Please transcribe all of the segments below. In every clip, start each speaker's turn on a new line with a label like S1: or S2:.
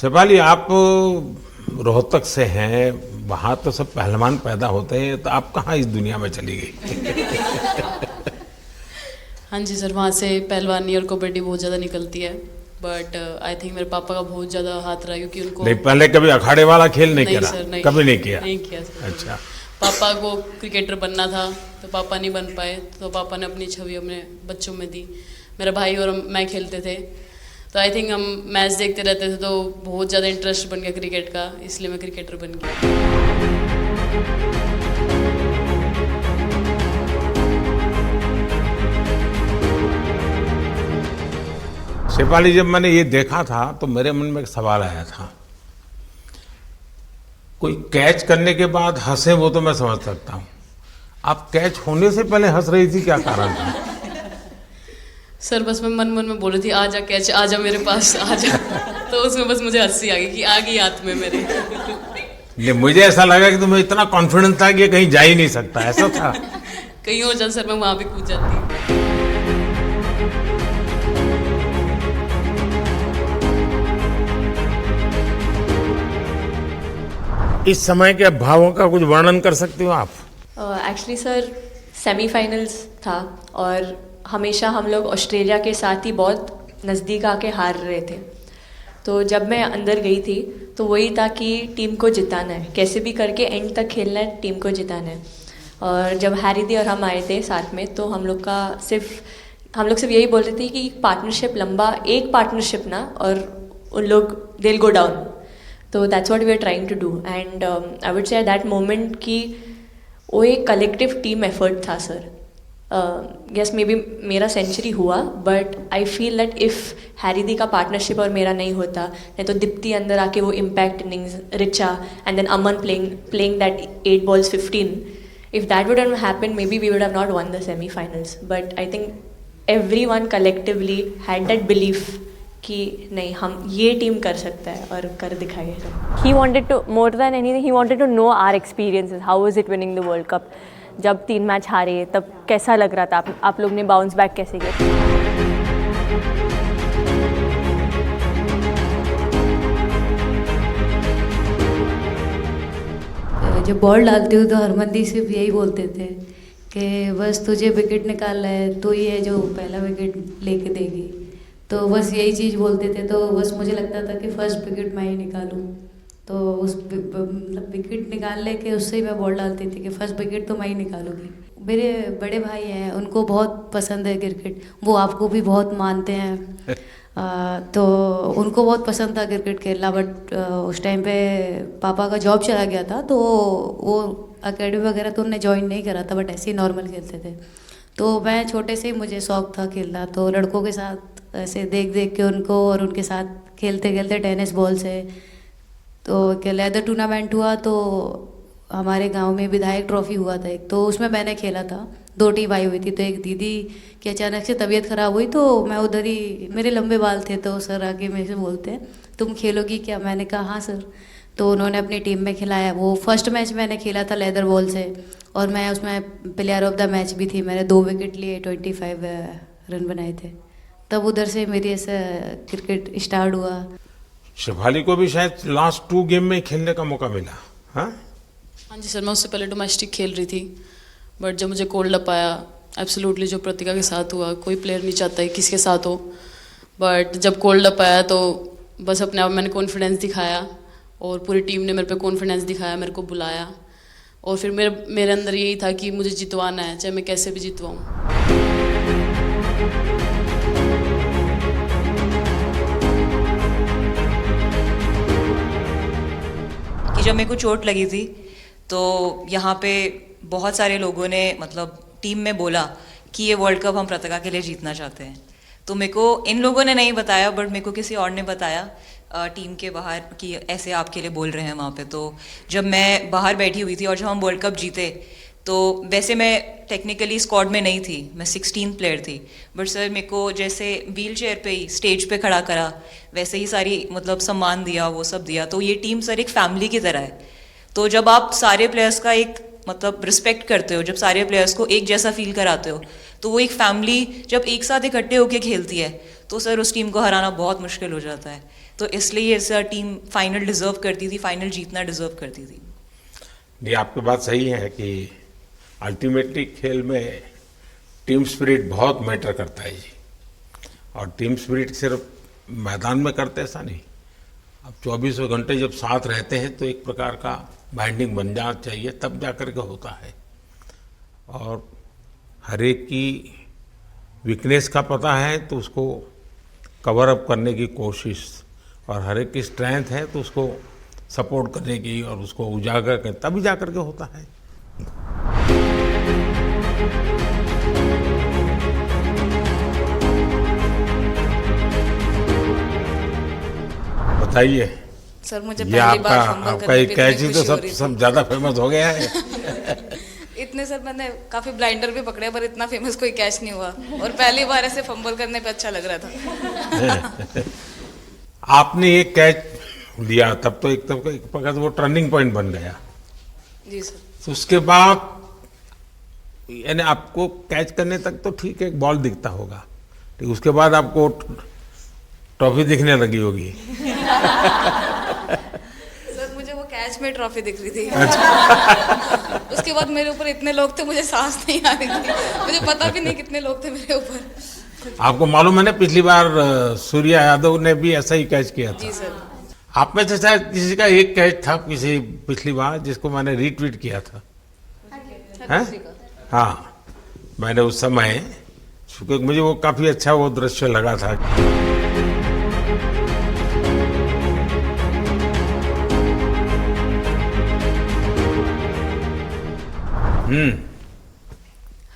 S1: शिफाली, आप रोहतक से हैं, वहाँ तो सब पहलवान पैदा होते हैं, तो आप कहाँ इस दुनिया में चली गई?
S2: हाँ जी सर, वहाँ से पहलवानी और कबड्डी बहुत ज़्यादा निकलती है। बट आई थिंक मेरे पापा का बहुत ज़्यादा हाथ रहा, क्योंकि उनको
S1: नहीं, पहले कभी अखाड़े वाला खेल नहीं करा?
S2: सर, नहीं,
S1: कभी नहीं किया?
S2: नहीं किया सर।
S1: अच्छा।
S2: पापा को क्रिकेटर बनना था तो पापा नहीं बन पाए, तो पापा ने अपनी छवि अपने बच्चों में दी। मेरा भाई और मैं खेलते थे, तो आई थिंक हम मैच देखते रहते थे, तो बहुत ज़्यादा इंटरेस्ट बन गया क्रिकेट का, इसलिए मैं क्रिकेटर बन गया।
S1: शिफाली, जब मैंने ये देखा था तो मेरे मन में एक सवाल आया था। कोई कैच करने के बाद हंसे वो तो मैं समझ सकता हूँ, आप कैच होने से पहले हंस रही थी, क्या कारण था?
S2: सर बस मैं मन में बोल रही थी, आजा कैच, आजा मेरे पास, आजा। तो उसमें बस मुझे हंसी आ गई कि आ गई हाथ में मेरे।
S1: नहीं, मुझे ऐसा लगा कि तुम्हें इतना कॉन्फिडेंस था कि ये कहीं जा ही नहीं सकता, ऐसा था?
S2: कहीं और जाता सर, मैं वहाँ पे कूद जाती।
S1: इस समय के भावों का कुछ वर्णन कर सकते हो आप?
S3: एक्चुअली सर, सेमीफाइनल्स था और हमेशा हम लोग ऑस्ट्रेलिया के साथ ही बहुत नज़दीक आके हार रहे थे। तो जब मैं अंदर गई थी तो वही था कि टीम को जिताना है, कैसे भी करके एंड तक खेलना है, टीम को जिताना है। और जब हैरी दी और हम आए थे साथ में, तो हम लोग सिर्फ यही बोल रहे थे कि पार्टनरशिप लंबा, एक पार्टनरशिप ना, और उन लोग दिल गो डाउन। तो that's what we are trying to do, and I would say at that moment कि वो एक कलेक्टिव टीम एफर्ट था सर। यस, मे बी मेरा सेंचुरी हुआ, but I feel that if Harry दी का पार्टनरशिप और मेरा नहीं होता, नहीं तो दीप्ति अंदर आके वो impact innings, Richa and then Aman playing that 8 balls 15, if that would have happened, maybe we would have not won the semi-finals. But I think everyone collectively had that belief कि नहीं, हम ये टीम कर सकता है और कर दिखाए।
S4: He wanted to, more than anything, he wanted to know our experiences. How was it winning the World Cup? जब 3 मैच हारे तब कैसा लग रहा था? आप लोग ने बाउंस बैक कैसे किया?
S5: जब बॉल डालती हूँ तो हरमनदीप सिर्फ यही बोलते थे कि बस तुझे विकेट निकालना है, तो ये है जो पहला विकेट लेके देगी। तो बस यही चीज़ बोलते थे, तो बस मुझे लगता था कि फर्स्ट विकेट मैं ही निकालूं। तो उस मतलब विकेट निकालने के उससे ही मैं बॉल डालती थी कि फर्स्ट विकेट तो मैं ही निकालूंगी। मेरे बड़े भाई हैं, उनको बहुत पसंद है क्रिकेट, वो आपको भी बहुत मानते हैं। तो उनको बहुत पसंद था क्रिकेट खेलना, बट उस टाइम पे पापा का जॉब चला गया था, तो वो अकेडमी वगैरह तो उन्होंने ज्वाइन नहीं करा था, बट ऐसे ही नॉर्मल खेलते थे। तो मैं छोटे से ही मुझे शौक था खेलना, तो लड़कों के साथ ऐसे देख देख के उनको और उनके साथ खेलते खेलते टेनिस बॉल से, तो लेदर टूर्नामेंट हुआ, तो हमारे गांव में विधायक ट्रॉफी हुआ था एक, तो उसमें मैंने खेला था। 2 टीम आई हुई थी, तो एक दीदी की अचानक से तबीयत ख़राब हुई, तो मैं उधर ही, मेरे लंबे बाल थे, तो सर आके मेरे से बोलते हैं तुम खेलोगी क्या? मैंने कहा हाँ सर। तो उन्होंने अपनी टीम में खिलाया। वो फर्स्ट मैच मैंने खेला था लेदर बॉल से, और मैं उसमें प्लेयर ऑफ द मैच भी थी। मैंने 2 विकेट लिए, 25 रन बनाए थे। तब उधर से मेरी ऐसा क्रिकेट स्टार्ट हुआ।
S1: शिफाली को भी शायद लास्ट 2 गेम में खेलने का मौका मिला? हाँ
S2: जी सर, मैं उससे पहले डोमेस्टिक खेल रही थी, बट जब मुझे कोल्ड अप आया, एब्सोल्युटली जो प्रतिका के साथ हुआ, कोई प्लेयर नहीं चाहता है किसके साथ हो, बट जब कोल्ड अप आया तो बस अपने आप मैंने कॉन्फिडेंस दिखाया, और पूरी टीम ने मेरे पे कॉन्फिडेंस दिखाया, मेरे को बुलाया, और फिर मेरे अंदर यही था कि मुझे जितवाना है, चाहे मैं कैसे भी जितवाऊँ।
S6: कि जब मेरे को चोट लगी थी तो यहाँ पे बहुत सारे लोगों ने, मतलब टीम में बोला कि ये वर्ल्ड कप हम प्रतिका के लिए जीतना चाहते हैं। तो मेरे को इन लोगों ने नहीं बताया, बट मेरे को किसी और ने बताया टीम के बाहर कि ऐसे आपके लिए बोल रहे हैं वहाँ पे। तो जब मैं बाहर बैठी हुई थी और जब हम वर्ल्ड कप जीते, तो वैसे मैं टेक्निकली स्क्वाड में नहीं थी, मैं 16th प्लेयर थी, बट सर मेरे को जैसे व्हील चेयर पे ही स्टेज पे खड़ा करा, वैसे ही सारी मतलब सम्मान दिया, वो सब दिया। तो ये टीम सर एक फैमिली की तरह है। तो जब आप सारे प्लेयर्स का एक मतलब रिस्पेक्ट करते हो, जब सारे प्लेयर्स को एक जैसा फील कराते हो, तो वो एक फैमिली जब एक साथ इकट्ठे होकर खेलती है, तो सर उस टीम को हराना बहुत मुश्किल हो जाता है। तो इसलिए ये टीम फाइनल डिजर्व करती थी, फाइनल जीतना डिजर्व करती थी।
S1: ये आपकी बात सही है कि अल्टीमेटली खेल में टीम स्पिरिट बहुत मैटर करता है जी। और टीम स्पिरिट सिर्फ मैदान में करते ऐसा नहीं, अब 24 घंटे जब साथ रहते हैं तो एक प्रकार का बाइंडिंग बन जाना चाहिए, तब जा कर के होता है। और हर एक की वीकनेस का पता है तो उसको कवर अप करने की कोशिश, और हर एक की स्ट्रेंथ है तो उसको सपोर्ट करने की और उसको उजागर कर, तभी जा कर के होता है। बताइए
S7: सर मुझे
S1: ये
S7: पहली बार
S1: आपका
S7: फंबल
S1: आपका
S7: करने
S1: एक
S7: पे
S1: कैच
S7: इतनी
S1: ही तो
S7: खुशी हो
S1: सब
S7: रही
S1: सब ज्यादा फेमस हो गया है।
S7: थी। इतने सर मैंने काफी ब्लाइंडर भी पकड़े पर इतना फेमस कोई कैच नहीं हुआ और पहली बार ऐसे फंबल करने पे अच्छा लग रहा था।
S1: आपने एक कैच लिया तब तो एक प्रकार से वो टर्निंग पॉइंट बन गया।
S7: जी सर।
S1: तो उसके बाद यानी आपको कैच करने तक तो ठीक है, एक बॉल दिखता होगा, ठीक, उसके बाद आपको ट्रॉफी दिखने लगी होगी।
S7: सर मुझे वो कैच में ट्रॉफी दिख रही थी।
S1: अच्छा।
S7: उसके बाद मेरे ऊपर इतने लोग थे, मुझे सांस नहीं आ रही थी, मुझे पता भी नहीं कितने लोग थे मेरे ऊपर।
S1: आपको मालूम है ना, पिछली बार सूर्या यादव ने भी ऐसा ही कैच किया
S7: जी
S1: था।
S7: सर।
S1: आप में से शायद किसी का एक कैच था किसी पिछली बार जिसको मैंने रीट्वीट किया था, हैं? हाँ, मैंने उस समय, क्योंकि मुझे वो काफी अच्छा वो दृश्य लगा था।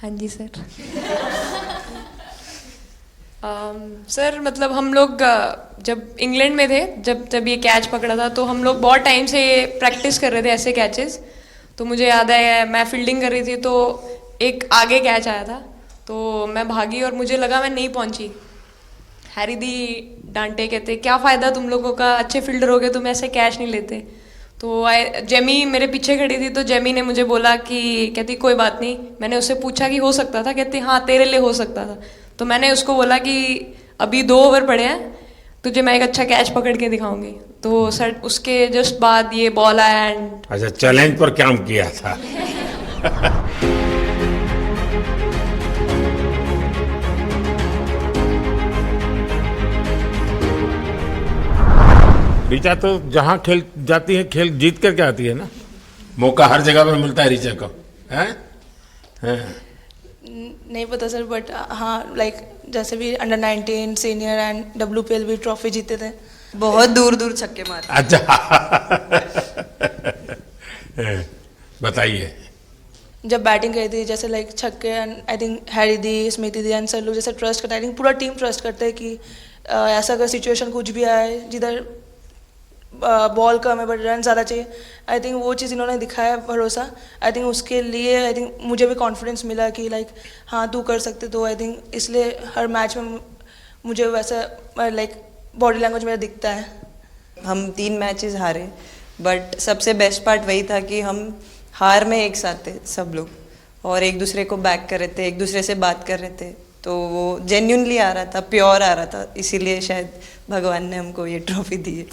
S8: हाँ जी सर। सर मतलब हम लोग जब इंग्लैंड में थे, जब ये कैच पकड़ा था, तो हम लोग बहुत टाइम से प्रैक्टिस कर रहे थे ऐसे कैचेस। तो मुझे याद है मैं फील्डिंग कर रही थी तो एक आगे कैच आया था, तो मैं भागी और मुझे लगा मैं नहीं पहुंची। हैरी दी डांटे, कहते क्या फ़ायदा तुम लोगों का, अच्छे फील्डर हो गए तुम ऐसे कैच नहीं लेते। तो जेमी मेरे पीछे खड़ी थी, तो जेमी ने मुझे बोला कि, कहती कोई बात नहीं। मैंने उससे पूछा कि हो सकता था, कहती हाँ तेरे लिए हो सकता था। तो मैंने उसको बोला कि अभी 2 ओवर पड़े हैं, तुझे मैं एक अच्छा कैच पकड़ के दिखाऊंगी। तो सर उसके जस्ट बाद ये बॉल आया एंड।
S1: अच्छा, चैलेंज पर काम किया था। ऋचा तो जहाँ खेल जाती है खेल जीत करके आती है ना, मौका हर जगह पे मिलता है ऋचा को, हैं? हैं?
S9: नहीं पता सर, बट हाँ लाइक जैसे भी अंडर 19 सीनियर एंड WPL भी ट्रॉफी जीते थे।
S6: बहुत दूर दूर छक्के मारे।
S1: अच्छा। बताइए।
S9: जब बैटिंग करी थी जैसे लाइक छक्के, and I think Harry the, Smriti the and sir लोग जैसे ट्रस्ट करते हैं, आई थिंक पूरा टीम ट्रस्ट करते हैं कि ऐसा अगर सिचुएशन कुछ भी आए जिधर बॉल कम है बट रन ज़्यादा चाहिए, आई थिंक वो चीज़ इन्होंने दिखाया भरोसा। आई थिंक उसके लिए आई थिंक मुझे भी कॉन्फिडेंस मिला कि लाइक हाँ तू कर सकते। तो आई थिंक इसलिए हर मैच में मुझे वैसा लाइक बॉडी लैंग्वेज मेरा दिखता है।
S6: हम 3 मैचेस हारे, बट सबसे बेस्ट पार्ट वही था कि हम हार में एक साथ थे सब लोग, और एक दूसरे को बैक कर रहे थे, एक दूसरे से बात कर रहे थे। तो वो जेन्युइनली आ रहा था, प्योर आ रहा था, इसीलिए शायद भगवान ने हमको ये ट्रॉफी दी है।